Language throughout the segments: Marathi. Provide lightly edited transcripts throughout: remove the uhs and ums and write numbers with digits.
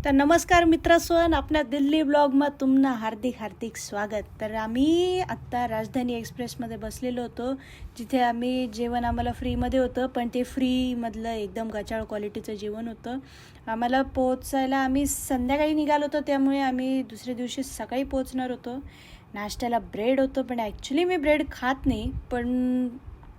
तर नमस्कार मित्रस्वन, आपल्या दिल्ली ब्लॉगમાં तुमनं हार्दिक हार्दिक स्वागत. तर आम्ही आत्ता राजधानी एक्सप्रेसमध्ये बसलेलो होतो, जिथे आम्ही जेवण आम्हाला फ्रीमध्ये होतं, पण ते फ्रीमधलं एकदम गचाळ क्वालिटीचं जेवण होतं. आम्हाला पोहोचायला आम्ही संध्याकाळी निघालो होतो, त्यामुळे आम्ही दुसऱ्या दिवशी सकाळी पोहोचणार होतो. नाश्त्याला ब्रेड होतं, पण ॲक्च्युली मी ब्रेड खात नाही, पण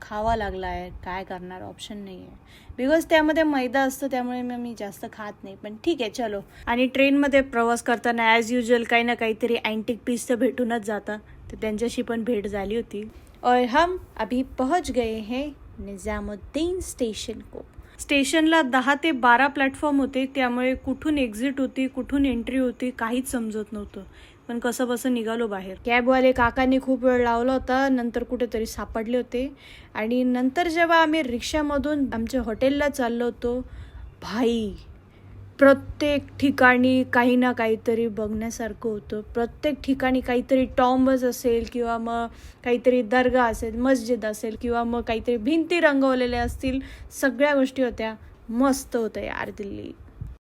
खावा लागला आहे. काय करणार, ऑप्शन नाही आहे. बिकॉज त्यामध्ये मैदा असतं, त्यामुळे मी जास्त खात नाही, पण ठीक आहे चलो. आणि ट्रेनमध्ये प्रवास करताना ॲज युजल काही ना काहीतरी अँटिक पीस तर भेटूनच जातात, तर त्यांच्याशी पण भेट झाली होती. और हम अभी पहुंच गए हैं निजामुद्दीन स्टेशन को. स्टेशनला 10 ते 12 प्लॅटफॉर्म होते, त्यामुळे कुठून एक्झिट होती कुठून एंट्री होती काहीच समजत नव्हतं. पण कसं बसं निघालो बाहेर. कॅबवाले काकांनी खूप वेळ लावला होता, नंतर कुठेतरी सापडले होते. आणि नंतर जेव्हा आम्ही रिक्षामधून आमच्या हॉटेलला चाललो होतो, भाई प्रत्येक ठिकाणी काही ना काहीतरी बघण्यासारखं होतं. प्रत्येक ठिकाणी काहीतरी टॉम्बज असेल, किंवा मग काहीतरी दर्गा असेल, मस्जिद असेल, किंवा मग काहीतरी भिंती रंगवलेल्या असतील. सगळ्या गोष्टी होत्या. मस्त होतं यार दिल्ली.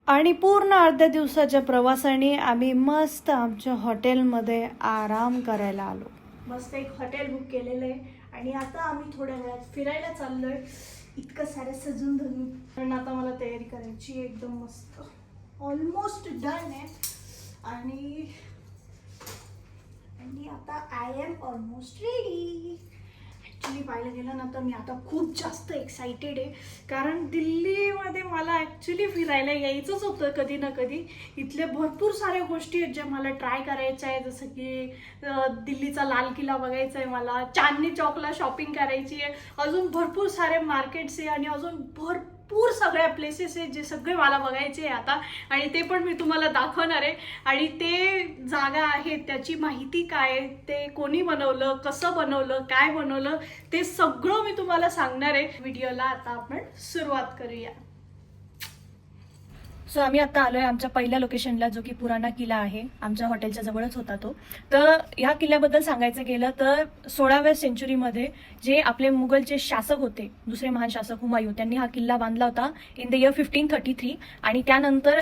आणि पूर्ण अर्ध्या दिवसाच्या प्रवासाने आम्ही मस्त आमच्या हॉटेलमध्ये आराम करायला आलो. मस्त एक हॉटेल बुक केलेलं आहे आणि आता आम्ही थोड्या वेळात फिरायला चाललोय. इतकं सारं सजून धरून, कारण आता मला तयारी करायची आहे एकदम मस्त. ऑलमोस्ट डन आहे आणि आता I am almost ready. Actually पाहायला गेलं ना तर मी आता खूप जास्त एक्सायटेड आहे, कारण दिल्लीमध्ये मला ॲक्च्युली फिरायला यायचंच होतं कधी ना कधी. इथल्या भरपूर साऱ्या गोष्टी आहेत ज्या मला ट्राय करायच्या आहे, जसं की दिल्लीचा लाल किल्ला बघायचा आहे मला, चांदनी चौकला शॉपिंग करायची आहे, अजून भरपूर सारे मार्केट्स आहे आणि अजून भरपूर सगळ्या प्लेसेस आहेत जे सगळे मला बघायचे आहे आता. आणि ते पण मी तुम्हाला दाखवणार आहे. आणि ते जागा आहेत, त्याची माहिती काय, ते कोणी बनवलं, कसं बनवलं, काय बनवलं, ते सगळं मी तुम्हाला सांगणार आहे व्हिडिओला. आता आपण सुरुवात करूया. सो आम्ही आता आलोय आमच्या पहिल्या लोकेशनला, जो की पुराणा किल्ला आहे. आमच्या हॉटेलच्या जवळच होता तो. तर ह्या किल्ल्याबद्दल सांगायचं गेलं तर 16व्या सेंचुरीमध्ये जे आपले मुघलचे शासक होते, दुसरे महान शासक हुमायूं, त्यांनी हा किल्ला बांधला होता इन द इयर 1533. आणि त्यानंतर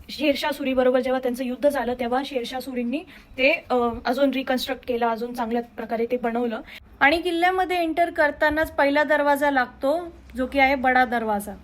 शेरशाह सुरी बरोबर जेव्हा त्यांचं युद्ध झालं, तेव्हा शेरशाह सुरींनी ते अजून रिकन्स्ट्रक्ट केलं, अजून चांगल्या प्रकारे ते बनवलं. आणि किल्ल्यामध्ये एंटर करतानाच पहिला दरवाजा लागतो, जो की आहे बडा दरवाजा.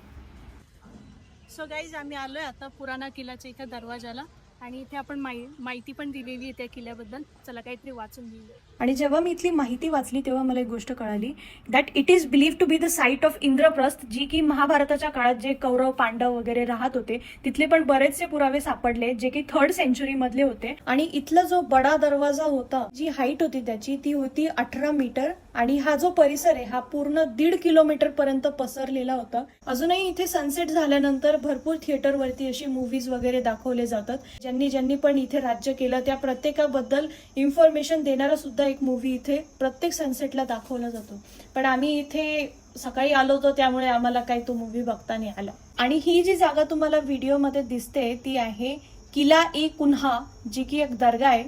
सो गाईज, आम्ही आलोय आता पुराणा किल्ल्याच्या इथे दरवाजाला, आणि इथे आपण माहिती पण दिलेली आहे त्या किल्ल्याबद्दल. चला काहीतरी वाचून घेऊया. आणि जेव्हा मी इथली माहिती वाचली तेव्हा मला एक गोष्ट कळाली, that it is believed to be the site of Indraprastha, जी की महाभारताच्या काळात जे कौरव पांडव वगैरे राहत होते तिथले पण बरेचसे पुरावे सापडले, जे की 3rd सेंचुरी मधले होते. आणि इथला जो बडा दरवाजा होता, जी हाईट होती त्याची, ती होती 18 मीटर. आणि हा जो परिसर आहे हा पूर्ण 1.5 किलोमीटर पर्यंत पसरलेला होता. अजूनही इथे सनसेट झाल्यानंतर भरपूर थिएटरवरती अशी मूवीज वगैरे दाखवले जातात. ज्यांनी पण इथे राज्य केलं त्या प्रत्येकाबद्दल इन्फॉर्मेशन देणारा सुद्धा एक मूवी इथे प्रत्येक सनसेटला दाखवला जातो. पण आम्ही इथे सकाळी आलो होतो, त्यामुळे आम्हाला काही तो मूवी बघता नाही आला. आणि ही जी जागा तुम्हाला व्हिडिओमध्ये दिसते ती आहे किला ए कुन्हा, जी की एक दर्गा आहे.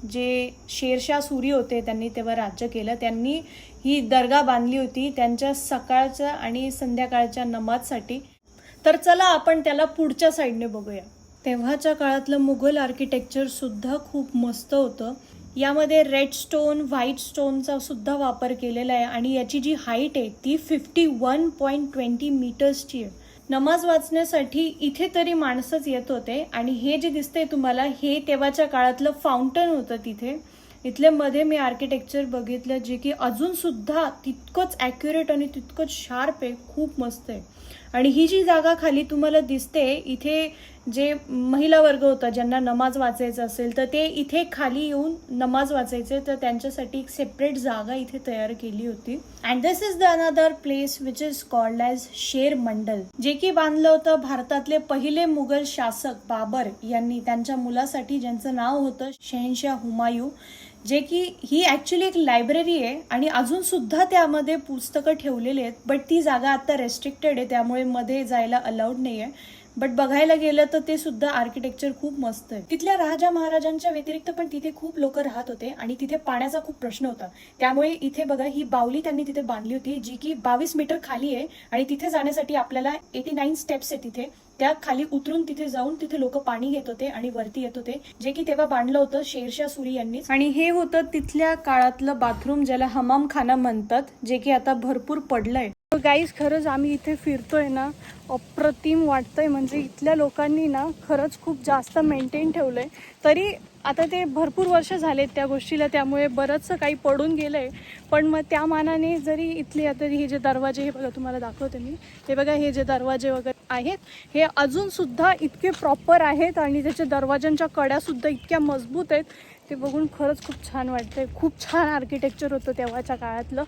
जे शेरशाह सुरी होते, त्यांनी तेव्हा राज्य केलं. त्यांनी ही दर्गा बांधली होती त्यांच्या सकाळच्या आणि संध्याकाळच्या नमाजसाठी. तर चला आपण त्याला पुढच्या साईडने बघूया. तेव्हाच्या काळातलं मुघल आर्किटेक्चर सुद्धा खूप मस्त होतं. यामध्ये रेड स्टोन, व्हाईट स्टोनचा सुद्धा वापर केलेला आहे. आणि याची जी हाईट आहे ती 51.20 मीटर्सची आहे. नमाज वाचण्यासाठी इथे तरी माणसंच येत होते. आणि हे जे दिसतंय तुम्हाला, हे तेव्हाच्या काळातलं फाउंटन होतं तिथे. इथल्या मध्ये मी आर्किटेक्चर बघितलं, जे की अजून सुद्धा तितकंच ॲक्युरेट आणि तितकंच शार्प आहे. खूप मस्त आहे. आणि ही जी जागा खाली तुम्हाला दिसते, इथे जे महिला वर्ग होता ज्यांना नमाज वाचायचं असेल तर ते इथे खाली येऊन नमाज वाचायचे, तर त्यांच्यासाठी एक सेपरेट जागा इथे तयार केली होती. And this is the another place which is called as Sher Mandal, जे की बांधलं होतं भारतातले पहिले मुघल शासक बाबर यांनी त्यांच्या मुलासाठी, ज्यांचं नाव होतं शहनशाह हुमायूं. जे की ही ॲक्च्युली एक लायब्ररी आहे आणि अजून सुद्धा त्यामध्ये पुस्तकं ठेवलेली आहेत. बट ती जागा आता रेस्ट्रिक्टेड आहे, त्यामुळे मध्ये जायला अलाउड नाही आहे. बट बघायला गेलं तर ते सुद्धा आर्किटेक्चर खूप मस्त आहे. तिथल्या राजा महाराजांच्या व्यतिरिक्त पण तिथे खूप लोक राहत होते आणि तिथे पाण्याचा खूप प्रश्न होता. त्यामुळे इथे बघा ही बावली त्यांनी तिथे बांधली होती, जी की 22 मीटर खाली आहे आणि तिथे जाण्यासाठी आपल्याला 89 स्टेप्स आहे तिथे. त्या खाली उतरून तिथे जाऊन तिथे लोक पाणी घेत होते आणि वरती येत होते, जे की तेव्हा बांधलं होतं शेरशाह सुरी यांनीच. आणि हे होतं तिथल्या काळातलं बाथरूम, ज्याला हमाम खाना म्हणतात, जे की आता भरपूर पडलंय. गाईज खरंच आम्ही इथे फिरतोय ना, अप्रतिम वाटतंय. म्हणजे इथल्या लोकांनी ना खरंच खूप जास्त मेंटेन ठेवलंय. तरी आता ते भरपूर वर्ष झालेत त्या गोष्टीला, त्यामुळे बरंचसं काही पडून गेलंय. पण मग त्या मानाने जरी इथले आता हे जे दरवाजे, हे बघा तुम्हाला दाखवते मी, हे बघा हे जे दरवाजे वगैरे आहेत हे अजून सुद्धा इतके प्रॉपर आहेत आणि त्याच्या दरवाजांच्या कड्या सुद्धा इतक्या मजबूत आहेत. ते बघून खरंच खूप छान वाटतंय. खूप छान आर्किटेक्चर होतं तेव्हाच्या काळातलं.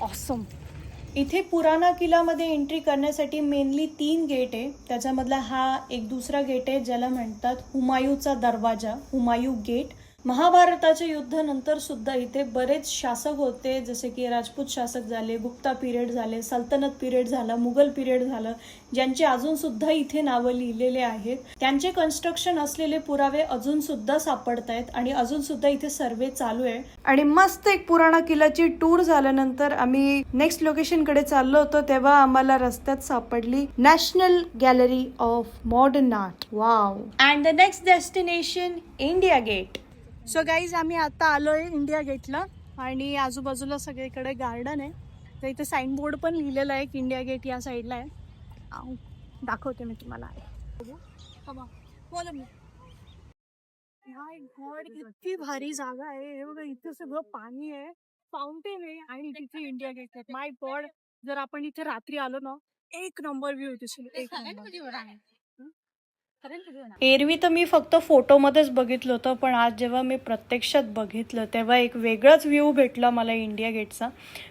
ऑसम. इथे पुराणा किल्ल्यामध्ये एंट्री करण्यासाठी मेनली 3 गेट आहे. त्याच्यामधला हा एक दुसरा गेट आहे, ज्याला म्हणतात हुमायूचा दरवाजा, हुमायूं गेट. महाभारताच्या युद्धानंतर सुद्धा इथे बरेच शासक होते, जसे की राजपूत शासक झाले, गुप्ता पिरियड झाले, सल्तनत पिरियड झाला, मुघल पिरियड झालं, ज्यांचे अजून सुद्धा इथे नावं लिहिलेले आहेत. त्यांचे कन्स्ट्रक्शन असलेले पुरावे अजून सुद्धा सापडत आहेत आणि अजून सुद्धा इथे सर्वे चालू आहे. आणि मस्त एक पुराणा किल्ल्याची टूर झाल्यानंतर आम्ही नेक्स्ट लोकेशन कडे चाललो होतो, तेव्हा आम्हाला रस्त्यात सापडली National Gallery of Modern Art. Wow. And the next destination India Gate. So guys आम्ही आता आलोय इंडिया गेटला आणि आजूबाजूला सगळीकडे गार्डन आहे. तर इथे साईनबोर्ड पण लिहिलेला आहे की इंडिया गेट या साईडला आहे. दाखवते मी तुम्हाला. इतकी भारी जागा आहे. हे बघा इथे सगळं पाणी आहे, फाउंटेन आहे आणि तिथे इंडिया गेट आहे. माय गॉड, जर आपण इथे रात्री आलो ना, एक नंबर व्ह्यू दिसेल. एक नंबर. एरवी तर मी फक्त फोटोमध्येच बघितलं होतं, पण आज जेव्हा मी प्रत्यक्षात बघितलं तेव्हा एक वेगळाच व्ह्यू भेटला मला इंडिया गेटचा.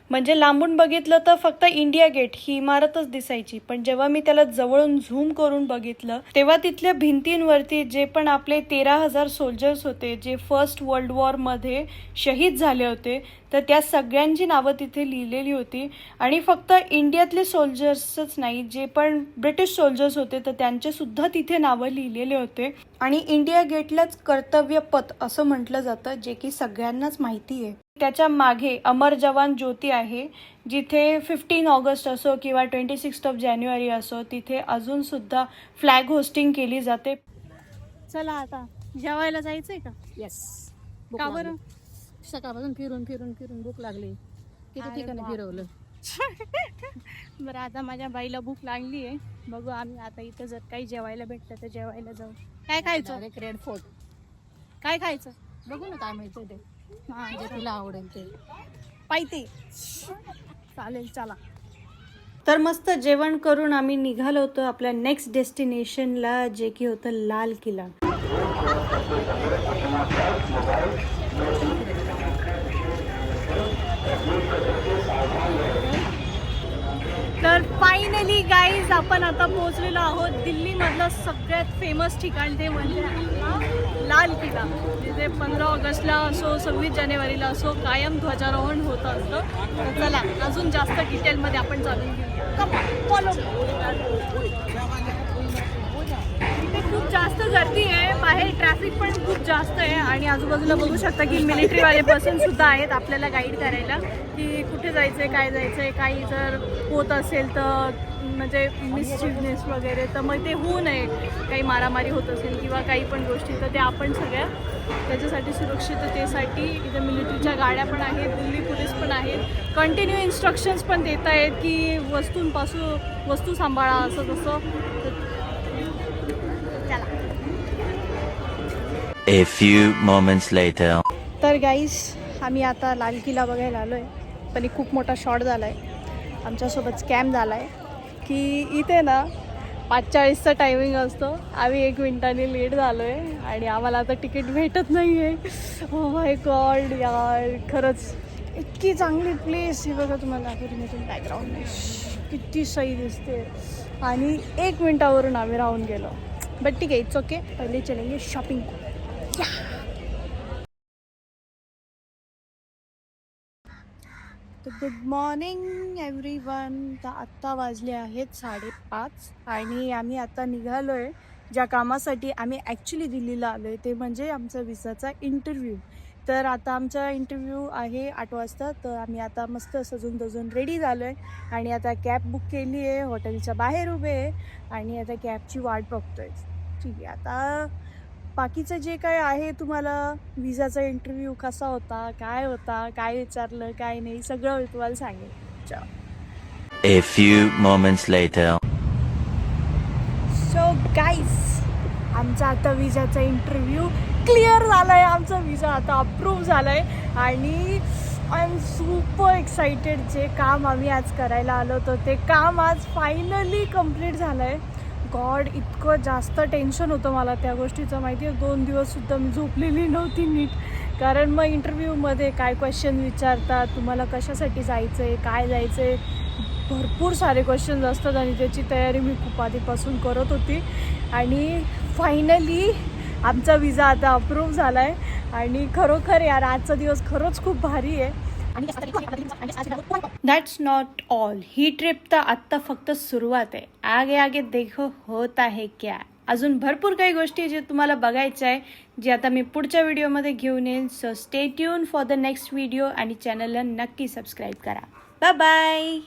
म्हणजे लांबून बघितलं तर फक्त इंडिया गेट ही इमारतच दिसायची, पण जेव्हा मी त्याला जवळून झूम करून बघितलं तेव्हा तिथल्या भिंतींवरती जे पण आपले 13,000 सोल्जर्स होते, जे फर्स्ट वर्ल्ड वॉरमध्ये शहीद झाले होते, तर त्या सगळ्यांची नावं तिथे लिहिलेली होती. आणि फक्त इंडियातले सोल्जर्सच नाही, जे पण ब्रिटिश सोल्जर्स होते तर त्यांचे सुद्धा तिथे नावं लिहिलेले होते. आणि इंडिया गेटलाच कर्तव्य पथ असं म्हटलं जातं, जे की सगळ्यांनाच माहिती आहे. त्याच्या मागे अमर जवान ज्योती आहे, जिथे 15 ऑगस्ट असो किंवा 26 जानेवारी असो, तिथे अजून सुद्धा फ्लॅग होस्टिंग केली जाते. चला आता जेवायला जायचंय का? येस. का बरं? सकाळपासून फिरून फिरून फिरून भूक लागली. किती ठिकाणी फिरवलं. बरं, आता माझ्या बाईला भूक लागली आहे. बघू आम्ही आता इथं जर काही जेवायला भेटतं तर जेवायला जाऊ. काय खायचं? Direct red fort. काय खायचं? बघू ना काय माहिती ते. हां, जे तुला आवडेल ते. पाहिजे. चालेल, चला. तर मस्त जेवण करून आम्ही निघालो होतो आपल्या नेक्स्ट डेस्टिनेशनला, जे की होतं लाल किल्ला. तर फायनली गाईज आपण आता पोहोचलेलो आहोत दिल्लीमधलं सगळ्यात फेमस ठिकाण, ते म्हणजे लाल किल्ला. जिथे 15 ऑगस्टला असो 26 जानेवारीला असो कायम ध्वजारोहण होत असतं. तर चला अजून जास्त डिटेलमध्ये आपण जाणून घेऊया. फॉलो. इथे खूप जास्त गर्दी आहे, बाहेर ट्रॅफिक पण खूप जास्त आहे आणि आजूबाजूला बघू शकता की मिलिटरीवाले पर्सन सुद्धा आहेत आपल्याला गाईड करायला की कुठे जायचंय, काय जायचंय. काही जर होत असेल तर म्हणजे मिसचिव्हनेस वगैरे, तर मग ते होऊ नये. काही मारामारी होत असेल किंवा काही पण गोष्टी, तर ते आपण सगळ्या त्याच्यासाठी सुरक्षिततेसाठी इथे मिलिटरीच्या गाड्या पण आहेत, दिल्ली पोलीस पण आहेत. कंटिन्यू इन्स्ट्रक्शन्स पण देत आहेत की वस्तू सांभाळा, असं तसं. A few moments later. तर गाईस आम्ही आता लाल किल्ला बघायला आलो आहे, पण एक खूप मोठा शॉट झाला आहे. आमच्यासोबत स्कॅम झाला आहे की इथे ना 5:40चा टायमिंग असतो, आम्ही 1 मिनिटाने लेट झालो आहे आणि आम्हाला आता तिकीट भेटत नाही आहे. ओ माय गॉड यार, खरंच इतकी चांगली प्लेस. हे बघा तुम्हाला दाखवते मी तुम्ही बॅकग्राऊंड नाही, किती सही दिसते. आणि 1 मिनिटावरून आम्ही राहून गेलो. बट ठीक आहे, इट्स ओके. पहिले चलेंगे शॉपिंग. तर गुड मॉर्निंग एव्हरीवन. तर आत्ता वाजले आहेत 5:30 आणि आम्ही आता निघालो आहे ज्या कामासाठी आम्ही ॲक्च्युली दिल्लीला आलो आहे ते म्हणजे आमचा विसाचा इंटरव्ह्यू. तर आता आमचा इंटरव्ह्यू आहे 8 वाजता. तर आम्ही आता मस्त सजून धजून रेडी झालो आहे आणि आता कॅब बुक केली आहे, हॉटेलच्या बाहेर उभे आहे आणि आता कॅबची वाट बघतो आहे. ठीक आहे, आता बाकीचं जे काय आहे तुम्हाला विसाचा इंटरव्ह्यू कसा होता, काय विचारलं, काय नाही सगळं मी तुम्हाला सांगेन. चल. A few moments later. So guys, आमचा आता विसाचा इंटरव्ह्यू क्लिअर झाला आहे. आमचा विसा आता अप्रूव्ह झाला आहे आणि आय एम सुपर एक्सायटेड. जे काम आम्ही आज करायला आलो होतो ते काम आज फायनली कंप्लीट झालं आहे. गॉड, इतकं जास्त टेन्शन होतं मला त्या गोष्टीचं, माहिती आहे. 2 दिवससुद्धा मी झोपलेली नव्हती नीट. कारण मग इंटरव्ह्यूमध्ये काय क्वेश्चन विचारतात, तुम्हाला कशासाठी जायचं आहे, काय जायचं आहे, भरपूर सारे क्वेश्चन्स असतात आणि त्याची तयारी मी खूप आधीपासून करत होती. आणि फायनली आमचा विसा आता अप्रूव्ह झाला आहे आणि खरोखर यार आजचा दिवस खरंच खूप भारी आहे. That's not all. He trip तर आत्ता फक्त सुरुवात आहे. आगे आगे देखो होता है क्या. अजून भरपूर काही गोष्टी जे तुम्हाला बघायच्या आहे, जे आता मी पुढच्या व्हिडिओमध्ये घेऊन येईन. So stay tune for the next video आणि चॅनलला नक्की सबस्क्राईब करा. Bye bye.